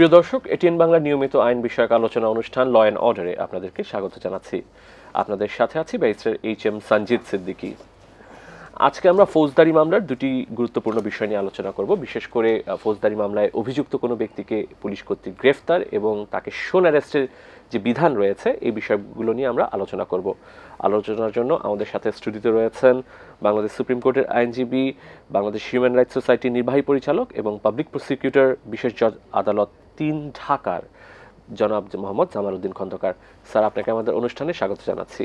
প্রিয় দর্শক, এটিএন বাংলা নিয়মিত আইন বিষয়ক আলোচনা অনুষ্ঠান ল অ্যান্ড অর্ডারে আপনাদেরকে স্বাগত জানাচ্ছি। আপনাদের সাথে আছি ব্যারিস্টার এইচ.এম. সঞ্জিত সিদ্দিকী। আজকে আমরা ফৌজদারি মামলার দুটি গুরুত্বপূর্ণ বিষয় নিয়ে আলোচনা করব। বিশেষ করে ফৌজদারি মামলায় অভিযুক্ত কোনো ব্যক্তিকে পুলিশ কর্তৃক গ্রেফতার এবং তাকে শোন অ্যারেস্টের যে বিধান রয়েছে এই বিষয়গুলো নিয়ে আমরা আলোচনা করব। আলোচনার জন্য আমাদের সাথে স্টুডিওতে রয়েছেন বাংলাদেশ সুপ্রিম কোর্টের আইনজীবী, বাংলাদেশ হিউম্যান রাইটস সোসাইটির নির্বাহী পরিচালক এবং পাবলিক প্রসিকিউটর বিশেষ জজ আদালত ৩ ঢাকার জনাব মোহাম্মদ জামাল উদ্দিন খন্দকার। স্যার, আপনাকে আমাদের অনুষ্ঠানে স্বাগত জানাচ্ছি।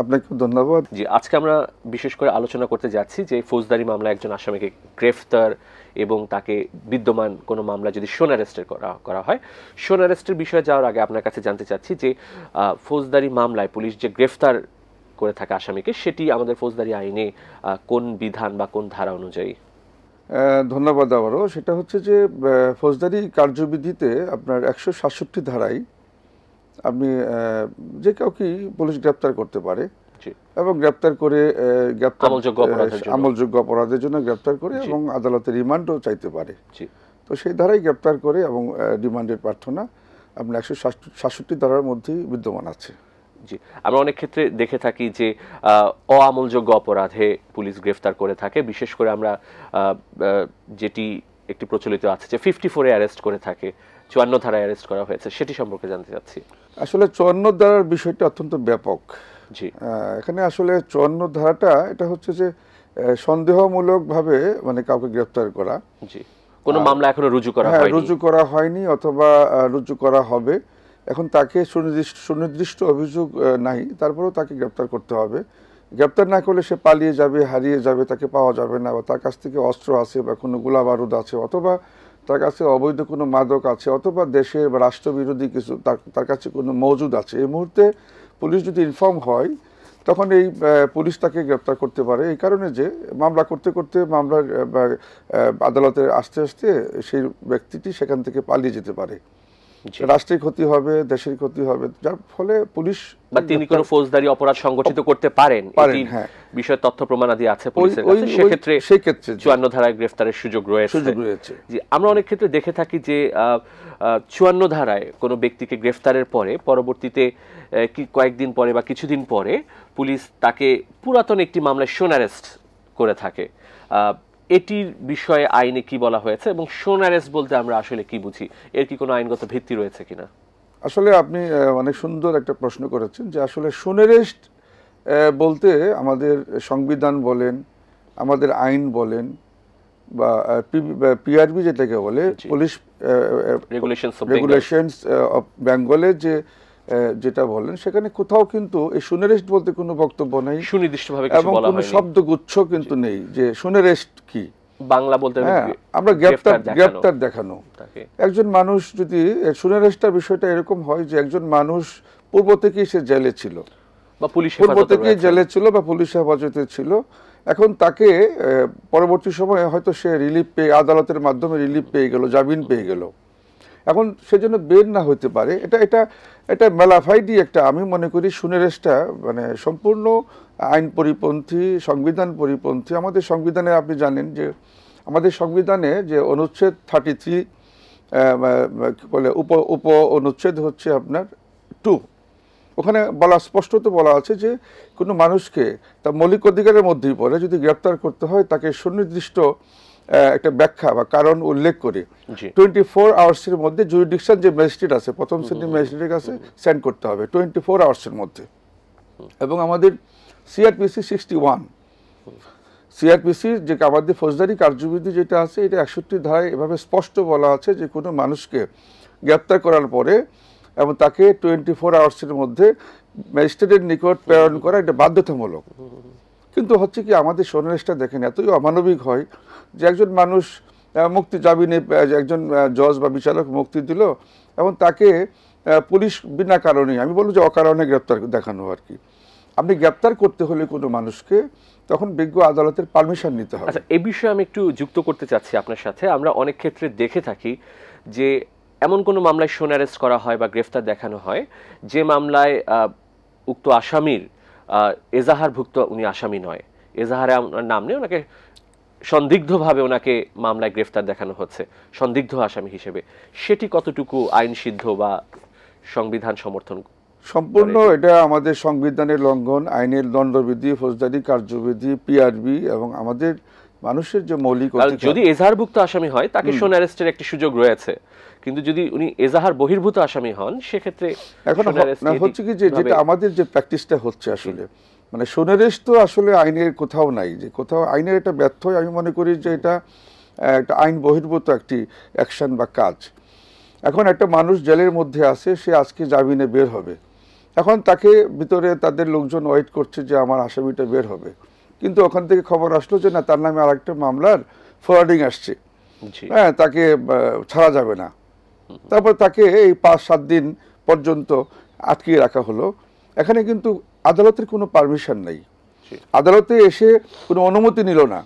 আপনাকে ধন্যবাদ। জি, আজকে আমরা বিশেষ করে আলোচনা করতে যাচ্ছি যে ফৌজদারি মামলায় একজন আসামিকে গ্রেফতার এবং তাকে বিদ্যমান কোনো মামলা যদি শোন অ্যারেস্টের করা হয়, শোন অ্যারেস্টের বিষয়ে যাওয়ার আগে আপনার কাছে জানতে চাচ্ছি যে ফৌজদারি মামলায় পুলিশ যে গ্রেফতার করে থাকে আসামিকে, সেটি আমাদের ফৌজদারি আইনে কোন বিধান বা কোন ধারা অনুযায়ী? ধন্যবাদ আবারও। সেটা হচ্ছে যে ফৌজদারি কার্যবিধিতে আপনার ১৬৭ ধারায় আপনি যে কাউকে পুলিশ গ্রেপ্তার করতে পারে এবং গ্রেপ্তার করে আমলযোগ্য অপরাধের জন্য গ্রেপ্তার করে এবং আদালতে রিমান্ডও চাইতে পারে। তো সেই ধারায় গ্রেপ্তার করে এবং রিমান্ডের প্রার্থনা আপনার ১৬৭ ধারার মধ্যেই বিদ্যমান আছে। জি, আমরা অনেক ক্ষেত্রে দেখে থাকি যে অআমলযোগ্য অপরাধে পুলিশ গ্রেফতার করে থাকে। বিশেষ করে আমরা যেটি একটি প্রচলিত আছে যে 54-এ অ্যারেস্ট করে থাকে, ৫৪ ধারায় অ্যারেস্ট করা হয়েছে, সেটি সম্পর্কে জানতে চাচ্ছি। আসলে ৫৪ ধারার বিষয়টা অত্যন্ত ব্যাপক। জি, এখানে আসলে ৫৪ ধারাটা এটা হচ্ছে যে সন্দেহমূলকভাবে মানে কাউকে গ্রেফতার করা। জি, কোনো মামলা এখনো রুজু করা হয়নি, রুজু করা হয়নি অথবা রুজু করা হবে। এখন তাকে সুনির্দিষ্ট অভিযোগ নাই, তারপরেও তাকে গ্রেপ্তার করতে হবে। গ্রেপ্তার না করলে সে পালিয়ে যাবে, হারিয়ে যাবে, তাকে পাওয়া যাবে না, বা তার কাছ থেকে অস্ত্র আছে বা কোনো গোলা বারুদ আছে, অথবা তার কাছে অবৈধ কোনো মাদক আছে, অথবা দেশের বা রাষ্ট্রবিরোধী কিছু তার কাছে কোনো মজুদ আছে। এই মুহূর্তে পুলিশ যদি ইনফর্ম হয় তখন এই পুলিশ তাকে গ্রেপ্তার করতে পারে। এই কারণে যে মামলা করতে করতে মামলার আদালতে আসতে আসতে সেই ব্যক্তিটি সেখান থেকে পালিয়ে যেতে পারে। রাষ্ট্রের ক্ষতি হবে, দেশের ক্ষতি হবে, যার ফলে পুলিশ বা তিনি কোনো ফৌজদারি অপরাধ সংগঠিত করতে পারেন, এই বিষয়ে তথ্য প্রমাণাদি আছে পুলিশের কাছে, সেক্ষেত্রে ৫৪ ধারায় গ্রেফতারের সুযোগ রয়েছে। জি, আমরা অনেক ক্ষেত্রে দেখে থাকি যে ৫৪ ধারায় কোনো ব্যক্তিকে গ্রেফতারের পরে পরবর্তীতে কয়েকদিন পরে বা কিছুদিন পরে পুলিশ তাকে পুরাতন একটি মামলায় শোন অ্যারেস্ট করে থাকে। এটির বিষয়ে আইনে কি বলা হয়েছে এবং শোন অ্যারেস্ট বলতে আমরা আসলে কি বুঝি? এর কি কোনো আইনগত ভিত্তি রয়েছে কিনা? আসলে আপনি অনেক সুন্দর একটা প্রশ্ন করেছেন যে আসলে শোন অ্যারেস্ট বলতে আমাদের সংবিধান বলেন, আমাদের আইন বলেন, বা পিআরবি যেটাকে বলে, পুলিশ রেগুলেশনস অফ বেঙ্গলে যেটা বলেন, সেখানে কোথাও কিন্তু এই শোন অ্যারেস্ট বলতে কোনো বক্তব্য নেই, সুনির্দিষ্টভাবে এবং কোনো শব্দগুচ্ছ কিন্তু নেই যে শোন অ্যারেস্ট কি। বাংলা বলতে আমরা গ্রেপ্তার দেখানো। একজন মানুষ যদি শোন অ্যারেস্টের বিষয়টা এরকম হয় যে একজন মানুষ পূর্ব থেকেই সে জেলে ছিল বা পুলিশ হেফাজতে ছিল, এখন তাকে পরবর্তী সময়ে হয়তো সে রিলিফ পেয়ে, আদালতের মাধ্যমে রিলিফ পেয়ে গেল, জামিন পেয়ে গেল, এখন সেজন্য বের না হতে পারে। এটা মেলাফাইডি একটা, আমি মনে করি শোন অ্যারেস্টটা মানে সম্পূর্ণ আইন পরিপন্থী, সংবিধান পরিপন্থী। আমাদের সংবিধানে আপনি জানেন যে আমাদের সংবিধানে যে অনুচ্ছেদ 33 বলে উপ অনুচ্ছেদ হচ্ছে আপনার 2, ওখানে স্পষ্টত বলা আছে যে কোনো মানুষকে তার মৌলিক অধিকারের মধ্যেই পড়ে যদি গ্রেপ্তার করতে হয় তাকে সুনির্দিষ্ট একটা ব্যাখ্যা বা কারণ উল্লেখ করে 24 আওয়ার্সের মধ্যে জুরিডিকশন যে ম্যাজিস্ট্রেট আছে, প্রথম শ্রেণীর ম্যাজিস্ট্রেটের কাছে সেন্ড করতে হবে 24 আওয়ার্সের মধ্যে। এবং আমাদের সিআরপিসি 61, সিআরপিসির যে আমাদের ফৌজদারি কার্যবিধি যেটা আছে, এটা 61 ধারায় এভাবে স্পষ্ট বলা আছে যে কোনো মানুষকে গ্রেপ্তার করার পরে এবং তাকে 24 আওয়ার্সের মধ্যে ম্যাজিস্ট্রেটের নিকট প্রেরণ করা এটা বাধ্যতামূলক। কিন্তু হচ্ছে কি, আমাদের শোন অ্যারেস্টটা দেখেন এতই অমানবিক হয় যে একজন মানুষ মুক্তি জামিনে, একজন জজ বা বিচারক মুক্তি দিল এবং তাকে পুলিশ বিনা কারণে, আমি বলবো যে অকারণে গ্রেপ্তার দেখানো আর কি। আপনি গ্রেপ্তার করতে হলে কোনো মানুষকে তখন বিজ্ঞ আদালতের পারমিশন নিতে হবে। আচ্ছা, এই বিষয়ে আমি একটু যুক্ত করতে চাচ্ছি আপনার সাথে। আমরা অনেক ক্ষেত্রে দেখে থাকি যে এমন কোনো মামলায় শোন অ্যারেস্ট করা হয় বা গ্রেফতার দেখানো হয় যে মামলায় উক্ত আসামির এজাহারভুক্ত উনি আসামি নয়, এজাহারে নাম নেই, ওনাকে সন্দিগ্ধভাবে ওনাকে মামলায় গ্রেফতার দেখানো হচ্ছে সন্দিগ্ধ আসামি হিসেবে, সেটি কতটুকু আইন সিদ্ধ বা সংবিধান সমর্থন? সম্পূর্ণ এটা আমাদের সংবিধানের লঙ্ঘন, আইনের দণ্ডবিধি, ফৌজদারি কার্যবিধি, পিআরবি এবং আমাদের মানুষের যে মৌলিক অধিকার। যদি এজাহারভুক্ত আসামি হয় তাকে শোন অ্যারেস্টের একটি সুযোগ রয়েছে, কিন্তু যদি উনি এজাহার বহির্ভূত আসামি হন সেক্ষেত্রে এখন হচ্ছে কি যে যেটা আমাদের যে প্র্যাকটিসটা হচ্ছে আসলে, মানে শোন অ্যারেস্ট তো আসলে আইনের কোথাও নাই, যে কোথাও আইনের এটা ব্যর্থ। আমি মনে করি যে এটা একটা আইন বহির্ভূত একটি অ্যাকশন বা কাজ। এখন একটা মানুষ জেলের মধ্যে আছে, সে আজকে জামিনে বের হবে, এখন তাকে ভিতরে তাদের লোকজন ওয়েট করছে যে আমার আসামিটা বের হবে, কিন্তু ওখান থেকে খবর আসলো যে না, তার নামে আরেকটা মামলার ফরওয়ার্ডিং আসছে, হ্যাঁ, তাকে ছাড়া যাবে না। তারপর তাকে এই 5-7 দিন পর্যন্ত আটকিয়ে রাখা হলো। এখানে কিন্তু আদালতের কোনো পারমিশন নেই, আদালতে এসে কোনো অনুমতি নিল না।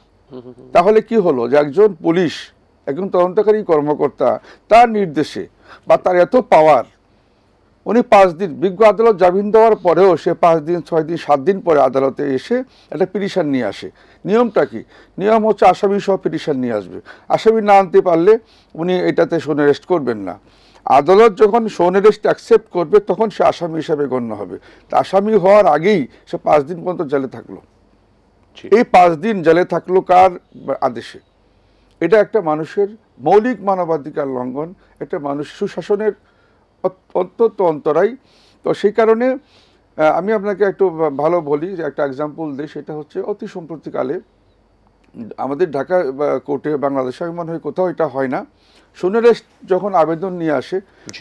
তাহলে কি হলো যে একজন পুলিশ, একজন তদন্তকারী কর্মকর্তা, তার নির্দেশে বা তার এত পাওয়ার, উনি 5 দিন, বিজ্ঞ আদালত জামিন দেওয়ার পরেও সে 5 দিন 6 দিন 7 দিন পরে আদালতে এসে একটা পিটিশন নিয়ে আসে। নিয়মটা কি? নিয়ম হচ্ছে আসামি সহ পিটিশন নিয়ে আসবে। আসামি না আনতে পারলে উনি এটাতে শোন অ্যারেস্ট করবেন না। আদালত যখন শোন অ্যারেস্ট অ্যাকসেপ্ট করবে তখন সে আসামি হিসাবে গণ্য হবে। তা আসামি হওয়ার আগেই সে 5 দিন পর্যন্ত জেলে থাকলো। এই 5 দিন জেলে থাকলো কার আদেশে? এটা একটা মানুষের মৌলিক মানবাধিকার লঙ্ঘন, একটা মানুষ সুশাসনের অত্যন্ত অন্তরায়। তো সেই কারণে আমি আপনাকে একটু ভালো বলি, যে একটা এক্সাম্পল দিই, সেটা হচ্ছে অতি সম্প্রতিকালে আমাদের ঢাকা কোর্টে, বাংলাদেশে আমি মনে হয় কোথাও এটা হয় না, শোন অ্যারেস্ট যখন আবেদন নিয়ে আসে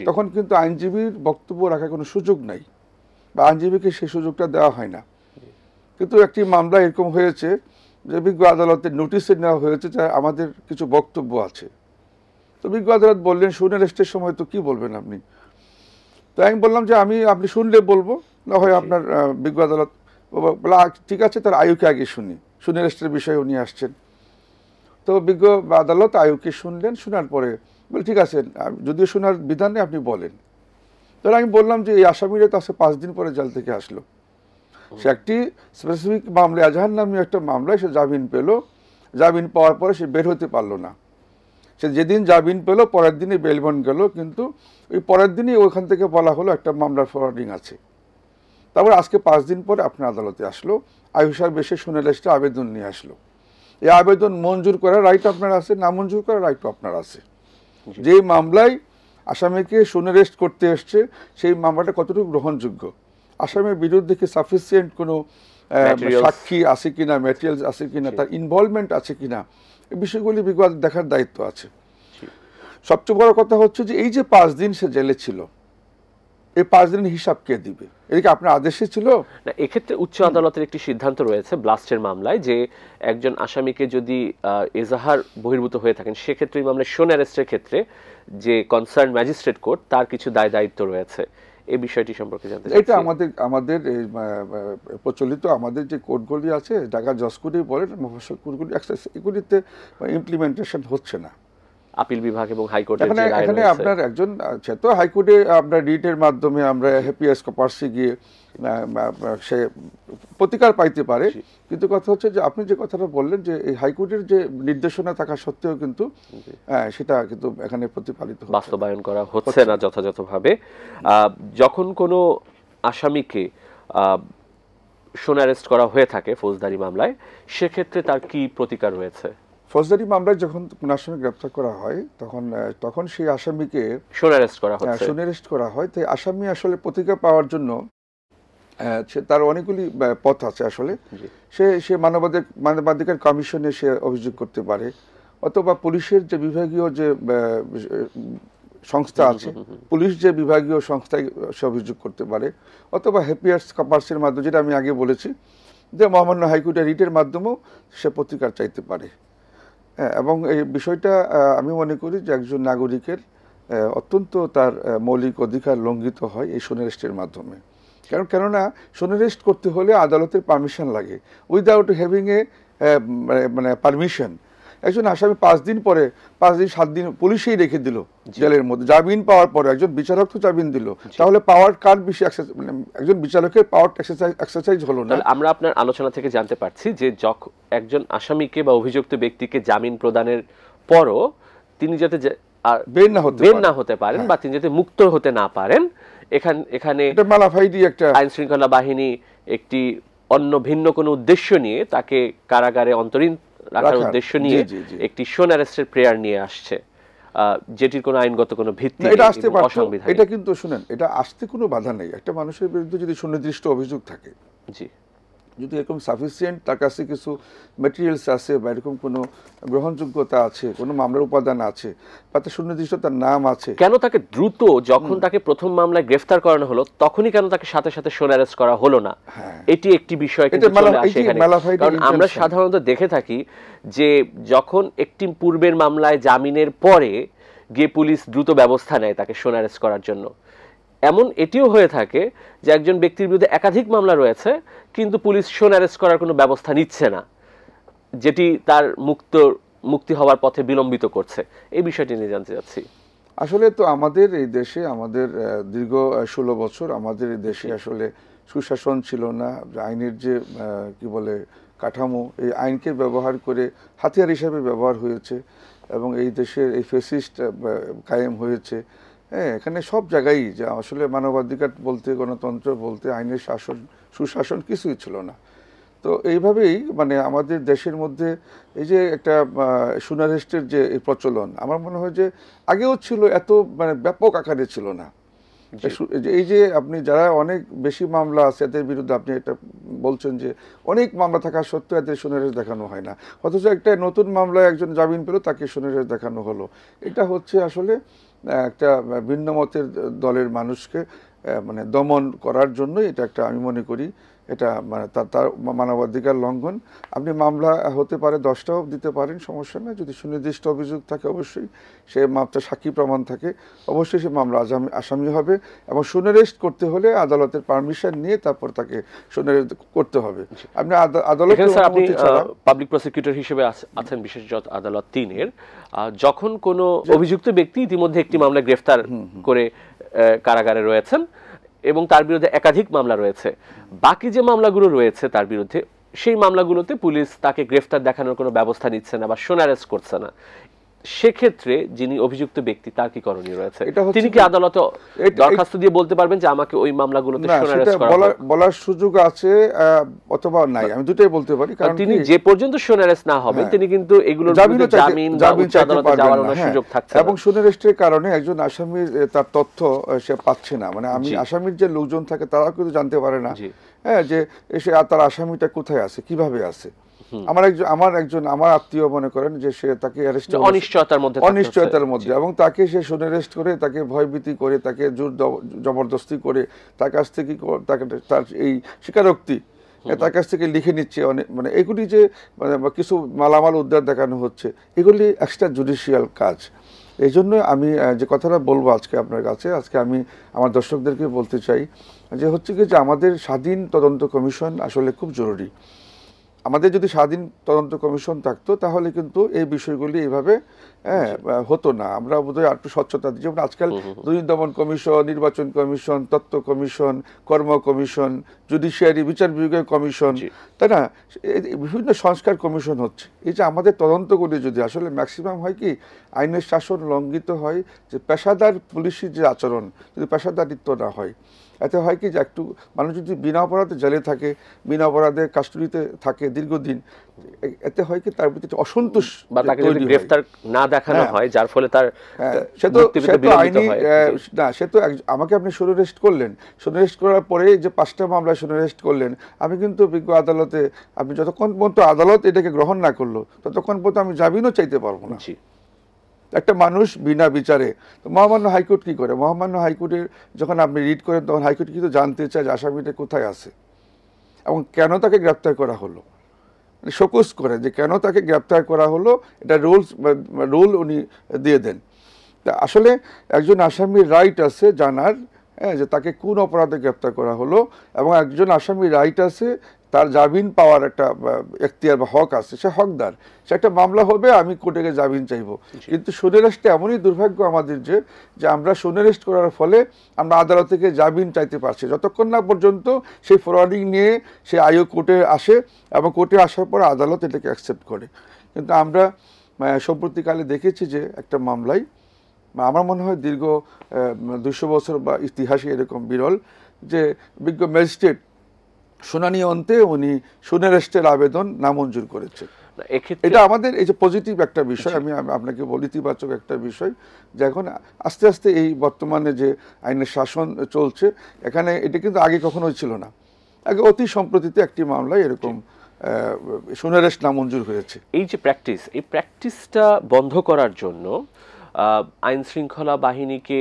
তখন কিন্তু আইনজীবীর বক্তব্য রাখার কোনো সুযোগ নাই, বা আইনজীবীকে সেই সুযোগটা দেওয়া হয় না। কিন্তু একটি মামলা এরকম হয়েছে যে বিজ্ঞ আদালতের নোটিশে নেওয়া হয়েছে যে আমাদের কিছু বক্তব্য আছে। তো বিজ্ঞ আদালত বললেন শোন অ্যারেস্টের সময় তো কি বলবেন আপনি? তো আমি বললাম যে আপনি শুনলে বলবো, না হয় আপনার বিজ্ঞ আদালত বলে ঠিক আছে, তার আয়ুকে আগে শুনি, শোন অ্যারেস্টের বিষয়ে উনি আসছেন। তো বিজ্ঞ আদালত আয়ুকে শুনলেন, শোনার পরে বলে ঠিক আছে, যদিও শোনার বিধানে আপনি বলেন। তাহলে আমি বললাম যে এই আসামিরা তো আসে 5 দিন পরে জেল থেকে আসলো, সে একটি স্পেসিফিক মামলা, এজাহার নামীয় একটা মামলায় সে জামিন পেল, জামিন পাওয়ার পরে সে বের হতে পারলো না। সে যেদিন জামিন পেল পরের দিনই বেল বন্ড গেল, কিন্তু ওই পরের দিনই ওখান থেকে বলা হলো একটা মামলার ফরওয়ার্ডিং আছে। তারপর আজকে 5 দিন পরে আপনার আদালতে আসলো, আয়ু সাহেব এসে শোন অ্যারেস্টে আবেদন নিয়ে আসলো। এই আবেদন মঞ্জুর করার রাইট আপনার আছে, না মঞ্জুর করার রাইটও আপনার আছে। যে মামলায় আসামিকে শোন অ্যারেস্ট করতে এসছে সেই মামলাটা কতটুকু গ্রহণযোগ্য, আসামির বিরুদ্ধে কি সাফিসিয়েন্ট কোনো সাক্ষী আছে কিনা, ম্যাটেরিয়ালস আছে কিনা, তার ইনভলভমেন্ট আছে কিনা, এই বিষয়গুলি বিগত দেখার দায়িত্ব আছে। সবচেয়ে বড় কথা হচ্ছে যে এই যে 5 দিন সে জেলে ছিল, এই 5 দিনের হিসাব কে দিবে? এটা কি আপনার আদেশে ছিল? না, এক্ষেত্রে উচ্চ আদালতের একটি সিদ্ধান্ত রয়েছে ব্লাস্টের মামলায়, যে একজন আসামিকে যদি এজাহার বহির্ভূত হয়ে থাকেন সেক্ষেত্রে এই মামলায় শোন অ্যারেস্টের ক্ষেত্রে যে কনসার্ন ম্যাজিস্ট্রেট কোর্ট তার কিছু দায় দায়িত্ব রয়েছে। এই বিষয়টি সম্পর্কে জানতে চাই। এটা আমাদের প্রচলিত আমাদের যে কোর্টগুলি আছে, ঢাকা জজ কোর্টই বলেন, মফস্বল কোর্টগুলি, এগুলিতে ইমপ্লিমেন্টেশন হচ্ছে না। আপিল বিভাগ এবং হাইকোর্টের এখানে আপনার একজন সে তো হাইকোর্টে আপনার রিটের মাধ্যমে আমরা হ্যাপিয়াস কপার্সে গিয়ে সে প্রতিকার পাইতে পারে, কিন্তু কথা হচ্ছে যে আপনি যে কথাটা বললেন যে এই হাইকোর্টের যে নির্দেশনা থাকা সত্ত্বেও কিন্তু সেটা কিন্তু এখানে প্রতিপালিত বাস্তবায়ন করা হচ্ছে না যথাযথভাবে। যখন কোনো আসামিকে শোন অ্যারেস্ট করা হয়ে থাকে ফৌজদারি মামলায়, সেক্ষেত্রে তার কি প্রতিকার রয়েছে? ফৌজদারি মামলায় যখন কোন আসামি গ্রেপ্তার করা হয় তখন সেই আসামিকে শোন অ্যারেস্ট করা হয়। শোন অ্যারেস্ট করা হয়। তাই আসামি আসলে প্রতিকার পাওয়ার জন্য তার অনেকগুলি পথ আছে আসলে। সে মানবাধিকার কমিশনে সে অভিযোগ করতে পারে, অথবা পুলিশের যে বিভাগীয় যে সংস্থা আছে, পুলিশ যে বিভাগীয় সংস্থায় সে অভিযোগ করতে পারে, অথবা হ্যাপিয়াস কপার্সের মাধ্যমে, যেটা আমি আগে বলেছি যে মহামান্য হাইকোর্টের রিটের মাধ্যমেও সে প্রতিকার চাইতে পারে। এবং এই বিষয়টা আমি মনে করি যে একজন নাগরিকের অত্যন্ত তার মৌলিক অধিকার লঙ্ঘিত হয় এই শোন অ্যারেস্টের মাধ্যমে। কেননা শোন অ্যারেস্ট করতে হলে আদালতের পারমিশন লাগে। উইদাউট হ্যাভিং এ পারমিশন একজন আসামি 5 দিন পরে 5 দিন 7 দিন পুলিশেই রেখে দিল জেলের মধ্যে, জামিন পাওয়ার পরে একজন বিচারক তো জামিন দিল, তাহলে পাওয়ার কার বেশি মানে একজন বিচারকের পাওয়ার এক্সারসাইজ হলো না? আমরা আপনার আলোচনা থেকে জানতে পারছি যে একজন আসামিকে বা অভিযুক্ত ব্যক্তিকে জামিন প্রদানের পরও তিনি যাতে বের না হতে পারেন বা তিনি যাতে মুক্ত হতে না পারেন, এখানে মালাফাইডি একটা আইন শৃঙ্খলা বাহিনী একটি অন্য ভিন্ন কোনো উদ্দেশ্য নিয়ে তাকে কারাগারে অন্তরীণ রাখার উদ্দেশ্য নিয়ে একটি শোন অ্যারেস্টের প্রেয়ার নিয়ে আসছে, যেটির কোনো আইনগত কোনো ভিত্তি নেই, এটা আসতে পারতো। অসাংবিধানিক। এটা কিন্তু শুনেন, এটা আসতে কোনো বাধা নেই। একটা মানুষের বিরুদ্ধে যদি সুনির্দিষ্ট অভিযোগ থাকে, জি, যদি এরকম সাফিসিয়েন্ট তার কাছে কিছু ম্যাটেরিয়ালস আছে বা এরকম কোনো গ্রহণযোগ্যতা আছে, কোনো মামলার উপাদান আছে বা তার সুনির্দিষ্ট তার নাম আছে, কেন তাকে দ্রুত যখন তাকে প্রথম মামলায় গ্রেফতার করানো হলো তখনই কেন তাকে সাথে সাথে শোন অ্যারেস্ট করা হলো না? এটি একটি বিষয় কিন্তু চলে আসে এখানে। কারণ আমরা সাধারণত দেখে থাকি যে যখন একটি পূর্বের মামলায় জামিনের পরে গিয়ে পুলিশ দ্রুত ব্যবস্থা নেয় তাকে শোন অ্যারেস্ট করার জন্য, এমন এটিও হয়ে থাকে যে একজন ব্যক্তির বিরুদ্ধে একাধিক মামলা রয়েছে কিন্তু পুলিশ শোন অ্যারেস্ট করার কোনো ব্যবস্থা নিচ্ছে না, যেটি তার মুক্তি হওয়ার পথে বিলম্বিত করছে। এই বিষয়টি নিয়ে জানতে চাচ্ছি। আসলে তো আমাদের এই দেশে, আমাদের দীর্ঘ 16 বছর আমাদের এই দেশে আসলে সুশাসন ছিল না। আইনের যে কি বলে কাঠামো, এই আইনকে ব্যবহার করে হাতিয়ার হিসাবে ব্যবহার হয়েছে এবং এই দেশের এই ফেসিস্ট কায়েম হয়েছে। হ্যাঁ, এখানে সব জায়গায় যে আসলে মানবাধিকার বলতে, গণতন্ত্র বলতে, আইনের শাসন, সুশাসন কিছুই ছিল না। তো এইভাবেই মানে আমাদের দেশের মধ্যে এই যে একটা শোন অ্যারেস্টের যে প্রচলন, আমার মনে হয় যে আগেও ছিল, এত মানে ব্যাপক আকারে ছিল না। এই যে আপনি যারা অনেক বেশি মামলা আছে এদের বিরুদ্ধে আপনি এটা বলছেন যে অনেক মামলা থাকা সত্ত্বেও এদের শোন অ্যারেস্ট দেখানো হয় না, অথচ একটা নতুন মামলায় একজন জামিন পেল তাকে শোন অ্যারেস্ট দেখানো হলো। এটা হচ্ছে আসলে একটা ভিন্ন মতের দলের মানুষকে মানে দমন করার জন্য এটা একটা, আমি মনে করি এটা মানে তার মানবাধিকার লঙ্ঘন। আপনি মামলা হতে পারে 10টাও দিতে পারেন, সমস্যা নেই, যদি সুনির্দিষ্ট অভিযোগ থাকে অবশ্যই, সে মামলা সাক্ষী প্রমাণ থাকে, অবশ্যই সে মামলা আসামি হবে এবং শোন অ্যারেস্ট করতে হলে আদালতের পারমিশন নিয়ে তারপর তাকে শোন অ্যারেস্ট করতে হবে। আপনি আদালতের অনুমতি ছাড়া, পাবলিক প্রসিকিউটর হিসেবে আছেন বিশেষ আদালত 3-এর, যখন কোনো অভিযুক্ত ব্যক্তি ইতিমধ্যে একটি মামলায় গ্রেফতার করে কারাগারে রয়েছেন এবং তার বিরুদ্ধে একাধিক মামলা রয়েছে, বাকি যে মামলাগুলো রয়েছে তার বিরুদ্ধে, সেই মামলাগুলোতে পুলিশ তাকে গ্রেফতার দেখানোর কোনো ব্যবস্থা নিচ্ছে না বা শোন অ্যারেস্ট করছে না, সেক্ষেত্রে যিনি অভিযুক্ত ব্যক্তি তার কি করণীয় রয়েছে? তিনি কি আদালতে দরখাস্ত দিয়ে বলতে পারবেন যে আমাকে ওই মামলাগুলোতে শোন অ্যারেস্ট করা হোক? বলার সুযোগ আছে অথবা নাই, আমি দুটোই বলতে পারি। কারণ তিনি যে পর্যন্ত শোন অ্যারেস্ট না হবেন তিনি কিন্তু এগুলোর বিরুদ্ধে জামিন আদালতে যাওয়ার কোনো সুযোগ থাকছে না। এবং শোন অ্যারেস্টের কারণে একজন আসামির তার তথ্য সে পাচ্ছে না, মানে আমি আসামির যে লোকজন থাকে তারাও কিন্তু জানতে পারে না, হ্যাঁ, যে এসে তার আসামিটা কোথায় আছে, কিভাবে আছে। আমার আত্মীয় মনে করেন যে সে তাকে অনিশ্চয়তার মধ্যে এবং তাকে সে শোন অ্যারেস্ট করে, তাকে ভয়ভীতি করে, তাকে জোর জবরদস্তি করে তার কাছ থেকে তার এই স্বীকারোক্তি তার কাছ থেকে লিখে নিচ্ছে, মানে এগুলি যে মানে কিছু মালামাল উদ্ধার দেখানো হচ্ছে, এগুলি এক্সট্রা জুডিশিয়াল কাজ। এই জন্য আমি যে কথাটা বলবো আজকে আপনার কাছে, আজকে আমি আমার দর্শকদেরকে বলতে চাই যে হচ্ছে কি যে আমাদের স্বাধীন তদন্ত কমিশন আসলে খুব জরুরি। আমাদের যদি স্বাধীন তদন্ত কমিশন থাকতো তাহলে কিন্তু এই বিষয়গুলি এইভাবে হতো না। আমরা বোধহয় একটু স্বচ্ছতা দিই, যেমন আজকাল দুর্নীতি দমন কমিশন, নির্বাচন কমিশন, তথ্য কমিশন, কর্ম কমিশন, জুডিশিয়ারি বিচার বিভাগীয় কমিশন, তাই না, বিভিন্ন সংস্কার কমিশন হচ্ছে। এই যে আমাদের তদন্তগুলি যদি আসলে ম্যাক্সিমাম হয় কি আইনের শাসন লঙ্ঘিত হয়, যে পেশাদার পুলিশি যে আচরণ যদি পেশাদারিত্ব না হয়, এতে হয় কি যে একটু মানুষ যদি বিনা অপরাধে জেলে থাকে, বিনা অপরাধে কাস্টডিতে থাকে দীর্ঘদিন, এতে হয় কি তার প্রতি অসন্তোষ বা তাকে যদি গ্রেফতার না দেখানো হয় যার ফলে তার সে তো আইনি না, সে তো আমাকে আপনি শোন অ্যারেস্ট করলেন, শোন অ্যারেস্ট করার পরে যে 5টা মামলায় শোন অ্যারেস্ট করলেন, আমি কিন্তু বিজ্ঞ আদালতে আপনি যতক্ষণ পর্যন্ত আদালত এটাকে গ্রহণ না করলো ততক্ষণ পর্যন্ত আমি জামিনও চাইতে পারবো না। একটা মানুষ বিনা বিচারে, তো মহামান্য হাইকোর্ট কি করে? মহামান্য হাইকোর্টের যখন আপনি রিড করেন তখন হাইকোর্ট কিন্তু জানতে চায় যে আসামিটা কোথায় আছে এবং কেন তাকে গ্রেপ্তার করা হলো, শোকজ করে যে কেন তাকে গ্রেপ্তার করা হলো, এটা রুল উনি দিয়ে দেন। তা আসলে একজন আসামির রাইট আছে জানার যে তাকে কোন অপরাধে গ্রেপ্তার করা হলো, এবং একজন আসামির রাইট আছে তার জামিন পাওয়ার একটা এখতিয়ার বা হক আছে, সে হকদার, সে একটা মামলা হবে, আমি কোর্টে গিয়ে জামিন চাইবো। কিন্তু সুনিরেস্টে এমনই দুর্ভাগ্য আমাদের যে আমরা সুনিরেস্ট করার ফলে আমরা আদালত থেকে জামিন চাইতে পারছি যতক্ষণ না পর্যন্ত সেই ফরওয়ার্ডিং নিয়ে সে আইও কোর্টে আসে এবং কোর্টে আসার পর আদালত এটাকে অ্যাকসেপ্ট করে। কিন্তু আমরা সম্প্রতিকালে দেখেছি যে একটা মামলায়, আমার মনে হয় দীর্ঘ 200 বছর বা ইতিহাসে এরকম বিরল, যে বিজ্ঞ ম্যাজিস্ট্রেট শুনানি অন্তে উনি সুনিরেস্টের আবেদন নামঞ্জুর করেছে। এটা আমাদের এই যে পজিটিভ একটা বিষয়, আমি আপনাকে বলি ইতিবাচক একটা বিষয়, যে এখন আস্তে আস্তে এই বর্তমানে যে আইনের শাসন চলছে এখানে, এটা কিন্তু আগে কখনোই ছিল না। আগে অতি সম্প্রতিতে একটি মামলায় এরকম সুনিরেস্ট নামঞ্জুর হয়েছে। এই যে প্র্যাকটিস, এই প্র্যাকটিসটা বন্ধ করার জন্য আইন শৃঙ্খলা বাহিনীকে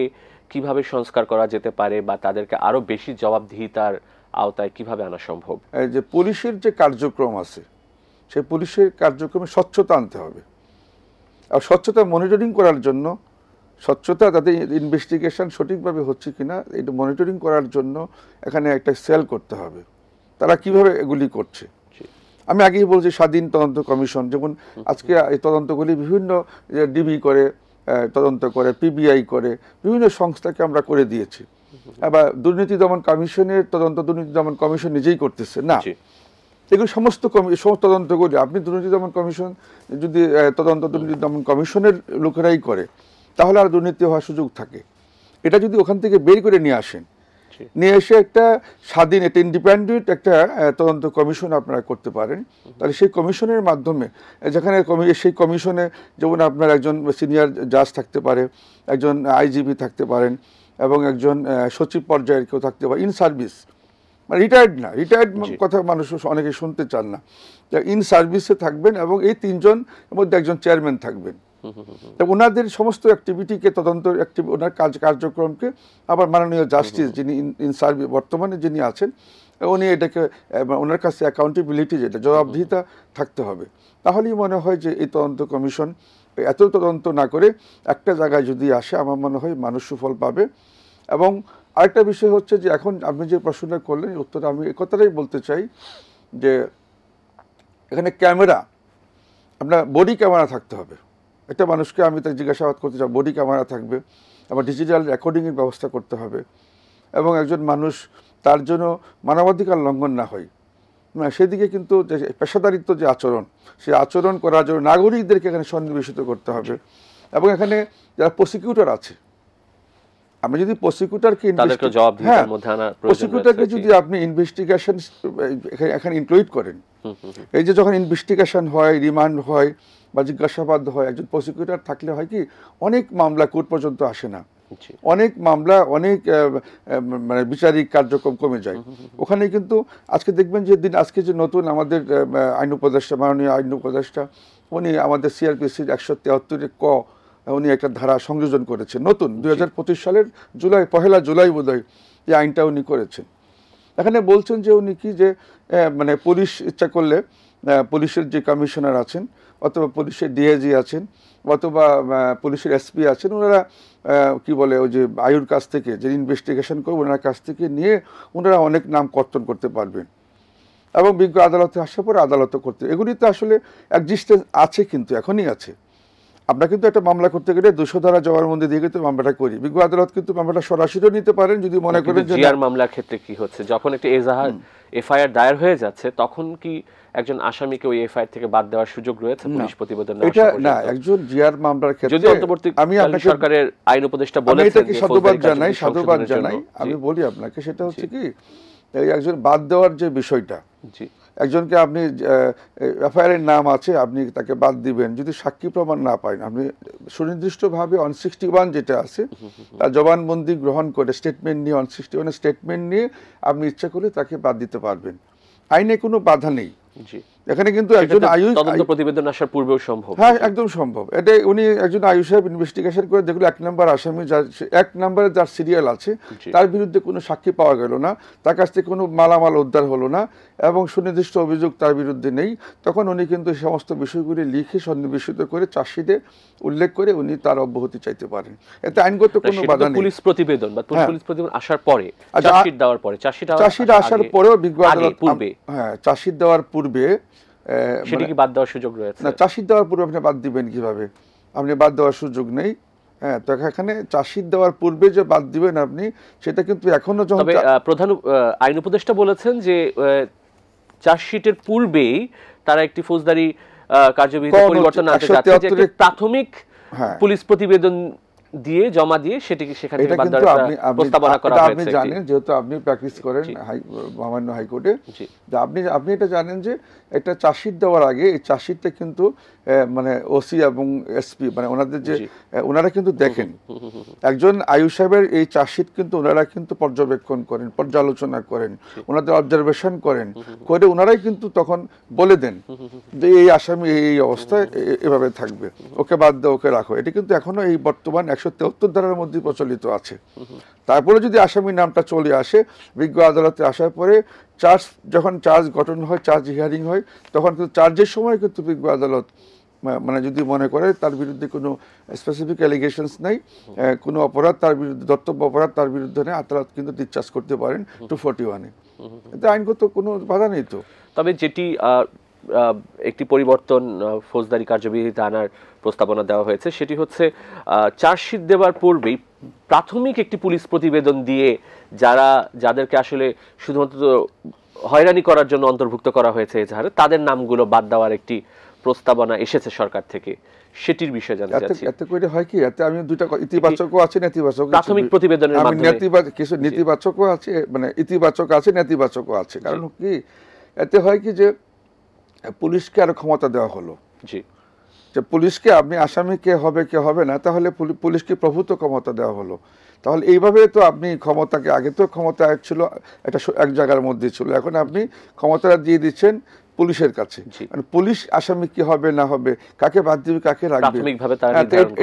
কিভাবে সংস্কার করা যেতে পারে বা তাদেরকে আরো বেশি জবাবদিহিতার আওতায় কিভাবে আনা সম্ভব? যে পুলিশের যে কার্যক্রম আছে, সেই পুলিশের কার্যক্রমে স্বচ্ছতা আনতে হবে। আর স্বচ্ছতা মনিটরিং করার জন্য, স্বচ্ছতা তাদের ইনভেস্টিগেশন সঠিকভাবে হচ্ছে কিনা এটা মনিটরিং করার জন্য এখানে একটা সেল করতে হবে, তারা কিভাবে এগুলি করছে। আমি আগেই বলছি স্বাধীন তদন্ত কমিশন, যেমন আজকে এই তদন্তগুলি বিভিন্ন ডিবি করে তদন্ত করে, পিবিআই করে, বিভিন্ন সংস্থাকে আমরা করে দিয়েছি। আবার দুর্নীতি দমন কমিশনের তদন্ত দুর্নীতি দমন কমিশন নিজেই করতেছে না, এগুলো সমস্ত তদন্তগুলি আপনি দুর্নীতি দমন কমিশন যদি তদন্ত দুর্নীতি দমন কমিশনের লোকেরাই করে তাহলে আর দুর্নীতি হওয়ার সুযোগ থাকে। এটা যদি ওখান থেকে বের করে নিয়ে আসেন, নিয়ে এসে একটা স্বাধীন, একটা ইন্ডিপেন্ডেন্ট একটা তদন্ত কমিশন আপনারা করতে পারেন, তাহলে সেই কমিশনের মাধ্যমে, যেখানে সেই কমিশনে যেমন আপনার একজন সিনিয়র জাজ থাকতে পারে, একজন আইজিপি থাকতে পারেন এবং একজন সচিব পর্যায়ের কেউ থাকতে পারে, ইন সার্ভিস, মানে রিটায়ার্ড না, রিটায়ার্ড কথা মানুষ অনেকে শুনতে চান না, ইন সার্ভিসে থাকবেন এবং এই তিনজন মধ্যে একজন চেয়ারম্যান থাকবেন। ওনাদের সমস্ত অ্যাক্টিভিটিকে ওনার কার্যক্রমকে আবার মাননীয় জাস্টিস যিনি ইন সার্ভিস বর্তমানে যিনি আছেন উনি এটাকে, ওনার কাছে অ্যাকাউন্টেবিলিটি, যেটা জবাবদিহিতা থাকতে হবে। তাহলেই মনে হয় যে এই তদন্ত কমিশন এত তদন্ত না করে একটা জায়গায় যদি আসে, আমার মনে হয় মানুষ সুফল পাবে। এবং আরেকটা বিষয় হচ্ছে যে এখন আপনি যে প্রশ্নটা করলেন উত্তরে আমি এ কথাটাই বলতে চাই যে এখানে ক্যামেরা, আপনার বডি ক্যামেরা থাকতে হবে। একটা মানুষকে আমি তাকে জিজ্ঞাসাবাদ করতে চাই, বডি ক্যামেরা থাকবে, আবার ডিজিটাল রেকর্ডিংয়ের ব্যবস্থা করতে হবে এবং একজন মানুষ তার জন্য মানবাধিকার লঙ্ঘন না হয় সেদিকে কিন্তু যে পেশাদারিত্ব যে আচরণ, সেই আচরণ করার জন্য নাগরিকদেরকে এখানে সন্নিবেশিত করতে হবে। এবং এখানে যারা প্রসিকিউটর আছে, আমরা যদি প্রসিকিউটরকে প্রসিকিউটরকে যদি আপনি ইনভেস্টিগেশন এখানে ইনক্লুড করেন, এই যে যখন ইনভেস্টিগেশন হয়, রিমান্ড হয় বা জিজ্ঞাসাবাদ হয়, একজন প্রসিকিউটর থাকলে হয় কি অনেক মামলা কোর্ট পর্যন্ত আসে না, অনেক মামলা, অনেক মানে বিচারিক কার্যক্রম কমে যায় ওখানে। কিন্তু আজকে দেখবেন যে আজকে যে নতুন আমাদের আইন উপদেষ্টা, মাননীয় আইন উপদেষ্টা, উনি আমাদের সিআরপিসির 173 ক উনি একটা ধারা সংযোজন করেছেন নতুন 2025 সালের পহেলা জুলাই বোধহয় এই আইনটা উনি করেছেন। এখানে বলছেন যে উনি কি যে মানে পুলিশ ইচ্ছা করলে, পুলিশের যে কমিশনার আছেন অথবা পুলিশের ডিআইজি আছেন অথবা পুলিশের এসপি আছেন, ওনারা কি বলে ওই যে আয়ুর কাছ থেকে যে ইনভেস্টিগেশন করবে ওনার কাছ থেকে নিয়ে ওনারা অনেক নাম কর্তন করতে পারবেন এবং বিজ্ঞ আদালতে আসার পরে আদালতও করতে, এগুলি তো আসলে এক্সিস্টেন্স আছে, কিন্তু এখনই আছে। আমরা কিন্তু একটা মামলা করতে গেলে 200 ধারা জবানবন্দি দিয়ে কিন্তু মামলাটা করি, বিজ্ঞ আদালত কিন্তু মামলাটা সরাসরি নিতে পারেন যদি মনে করেন যে জিআর মামলার ক্ষেত্রে কি হচ্ছে, যখন একটা এফআইআর দায়ের হয়ে যাচ্ছে তখন কি একজন আসামিকে ওই এফআইআর থেকে বাদ দেওয়ার সুযোগ রয়েছে পুলিশ প্রতিবেদন? এটা না, একজন জিআর মামলার ক্ষেত্রে যদি অন্তর্বর্তীকালীন সরকারের আইন উপদেষ্টা বলেছেন, এটাকে সাধুবাদ জানাই, আমি বলি আপনাকে, সেটা হচ্ছে কি এই একজন বাদ দেওয়ার যে বিষয়টা, একজনকে আপনি এফআইআর নাম আছে, আপনি তাকে বাদ দিবেন যদি সাক্ষী প্রমাণ না পান, আপনি সুনির্দিষ্টভাবে 161 যেটা আছে তার জবানবন্দি গ্রহণ করে স্টেটমেন্ট নিয়ে 161 স্টেটমেন্ট নিয়ে আপনি ইচ্ছা করে তাকে বাদ দিতে পারবেন, আইনে কোনো বাধা নেই। এখানে কিন্তু সেটা একজন তো তদন্ত প্রতিবেদন আসার পূর্বেও সম্ভব। হ্যাঁ একদম সম্ভব। এটা উনি একজন আয়ুষ সাহেব ইনভেস্টিগেশন করে দেখলো 1 নম্বর আসামি, যার 1 নম্বরে যার সিরিয়াল আছে, জি। তার বিরুদ্ধে কোনো সাক্ষী পাওয়া গেল না, তার কাছ থেকে কোনো মালামাল উদ্ধার হলো না এবং সুনির্দিষ্ট অভিযোগ তার বিরুদ্ধে নেই। তখন উনি কিন্তু এই সমস্ত বিষয়গুলি লিখে সন্নিবেশিত করে চার্জশিটে উল্লেখ করে উনি তার অব্যাহতি চাইতে পারেন। এতে আইনগত কোনো সেটা বাধা তো নেই। পুলিশ প্রতিবেদন বা হ্যাঁ। পুলিশ প্রতিবেদন আসার পরে, আচ্ছা, চার্জশিট দেওয়ার পরে, চার্জশিট আসার পরেও বিজ্ঞ আদালত পূর্বে হ্যাঁ চার্জশিট দেওয়ার পূর্বে সেটা কি বাদ দেওয়ার সুযোগ রয়েছে? না, চার্জশিট দেওয়ার পূর্বে আপনি বাদ দিবেন কিভাবে? আপনি বাদ দেওয়ার সুযোগ নেই। হ্যাঁ, তো এখানে চার্জশিট দেওয়ার পূর্বে যে বাদ দিবেন আপনি, সেটা কিন্তু এখনো যখন তবে প্রধান আইন উপদেষ্টা বলেছেন যে চার্জশিটের পূর্বেই তারা একটি ফৌজদারি কার্যবিধিতে পরিবর্তন আনতে যাচ্ছে, যে একটি প্রাথমিক হ্যাঁ পুলিশ প্রতিবেদন দিয়ে জমা দিয়ে সেটিকে সেখান থেকে এটা বাদ কিন্তু দেওয়ার প্রস্তাবনা করা আপনি হয়েছে। জানেন, যেহেতু আপনি প্র্যাকটিস করেন মহামান্য হাইকোর্টে, যে আপনি এটা জানেন যে একটা চার্জশিট দেওয়ার আগে এই চার্জশিটটা কিন্তু মানে ওসি এবং এসপি মানে ওনাদের যে ওনারা কিন্তু দেখেন, একজন আয়ুষ সাহেবের এই চার্জশিট কিন্তু ওনারা কিন্তু পর্যবেক্ষণ করেন, পর্যালোচনা করেন, ওনাদের অবজারভেশন করেন, করে ওনারাই কিন্তু তখন বলে দেন যে এই আসামি এই অবস্থায় এভাবে থাকবে, ওকে বাদ দাও, ওকে রাখো। এটা কিন্তু এখনো এই বর্তমান 173 ধারার মধ্যে প্রচলিত আছে। তারপরে যদি আসামির নামটা চলে আসে, বিজ্ঞ আদালতে আসার পরে যখন চার্জ গঠন হয়, চার্জ হিয়ারিং হয়, তখন কিন্তু চার্জের সময় কিন্তু বিজ্ঞ আদালত মানে যদি মনে করে তার বিরুদ্ধে কোনো স্পেসিফিক অ্যালিগেশনস নাই, কোনো অপরাধ তার বিরুদ্ধে, দর্তব্য অপরাধ তার বিরুদ্ধে নেই, আদালত কিন্তু ডিসচার্জ করতে পারেন 241-এ। এতে আইনগত কোনো বাধা নেই তো। তবে যেটি একটি পরিবর্তন ফৌজদারি কার্যবিধিতে আনার প্রস্তাবনা দেওয়া হয়েছে, সেটি হচ্ছে চার্জশিট দেওয়ার পূর্বেই প্রাথমিক একটি পুলিশ প্রতিবেদন দিয়ে যাদেরকে আসলে শুধুমাত্র হয়রানি করার জন্য অন্তর্ভুক্ত করা হয়েছে এজাহারে, তাদের নামগুলো বাদ দেওয়ার একটি প্রস্তাবনা এসেছে সরকার থেকে। সেটির বিষয়ে জানতে চাচ্ছি। এতে করে হয় কি, এতে আমি দুইটা ইতিবাচকও আছে, নেতিবাচক। প্রাথমিক প্রতিবেদনের মাধ্যমে কিছু নেতিবাচকও আছে, মানে ইতিবাচক আছে, নেতিবাচকও আছে। কারণ কি, এতে হয় কি যে পুলিশকে আরো ক্ষমতা দেওয়া হলো। জি, যে পুলিশকে আপনি আসামি কে হবে না, তাহলে পুলিশকে প্রভূত ক্ষমতা দেওয়া হলো। তাহলে এইভাবে তো আপনি ক্ষমতাকে, আগে তো ক্ষমতা ছিল এক জায়গার মধ্যে ছিল, এখন আপনি ক্ষমতাটা দিয়ে দিচ্ছেন পুলিশের কাছে। মানে পুলিশ আসামি কি হবে না হবে, কাকে বাদ দিবে, কাকে রাখবে,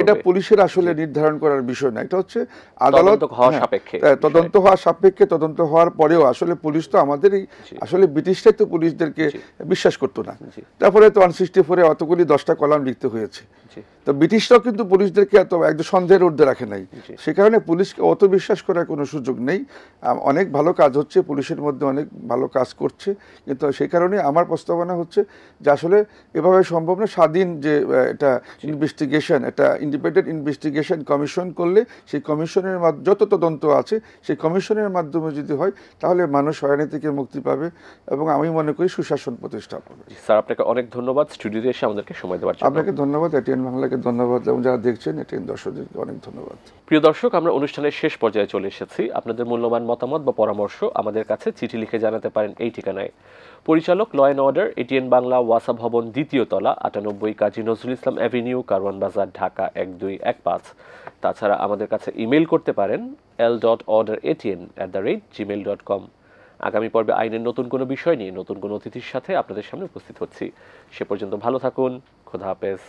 এটা পুলিশের আসলে নির্ধারণ করার বিষয় না। এটা হচ্ছে আদালত তদন্ত হওয়া সাপেক্ষে, তদন্ত হওয়ার পরেও আসলে পুলিশ তো আমাদেরই, আসলে ব্রিটিশরাই তো পুলিশদেরকে বিশ্বাস করতো না। তারপরে তো 164-এ অতগুলি 10টা কলাম লিখতে হয়েছে। তো ব্রিটিশরাও কিন্তু পুলিশদেরকে এত একদম সন্দেহের ঊর্ধ্বে রাখে নাই। সে কারণে পুলিশকে অত বিশ্বাস করার কোনো সুযোগ নেই। অনেক ভালো কাজ হচ্ছে, পুলিশের মধ্যে অনেক ভালো কাজ করছে, কিন্তু সেই কারণে আমার প্রস্তাবনা হচ্ছে যে আসলে এভাবে সম্ভব না। স্বাধীন যে এটা ইনভেস্টিগেশন, এটা ইন্ডিপেন্ডেন্ট ইনভেস্টিগেশন কমিশন করলে, সেই কমিশনের যত তদন্ত আছে সেই কমিশনের মাধ্যমে যদি হয়, তাহলে মানুষ হয়রানি থেকে মুক্তি পাবে এবং আমি মনে করি সুশাসন প্রতিষ্ঠা পাবে। স্যার, আপনাকে অনেক ধন্যবাদ স্টুডিওতে এসে আমাদেরকে সময় দেওয়ার জন্য। আপনাকে ধন্যবাদ, এটিএন বাংলাকে ধন্যবাদ, এবং যারা দেখছেন এটিএন দর্শকদেরকে অনেক ধন্যবাদ। প্রিয় দর্শক, আমরা অনুষ্ঠানের শেষ পর্যায়ে চলে এসেছি। আপনাদের মূল্যবান মতামত বা পরামর্শ আমাদের কাছে চিঠি লিখে জানাতে পারেন এই ঠিকানায়। পরিচালক, law and order, ATN Bangla, ওয়াসা ভবন, 2য় তলা, 98 কাজী নজরুল ইসলাম অ্যাভিনিউ, কারওয়ান বাজার, ঢাকা 1215। তাছাড়া আমাদের কাছে ইমেল করতে পারেন l.orderatn@gmail.com। আগামী পর্বে আইনের নতুন কোনো বিষয় নিয়ে নতুন কোনো অতিথির সাথে আপনাদের সামনে উপস্থিত হচ্ছি। সে পর্যন্ত ভালো থাকুন। খোদা হাফেজ।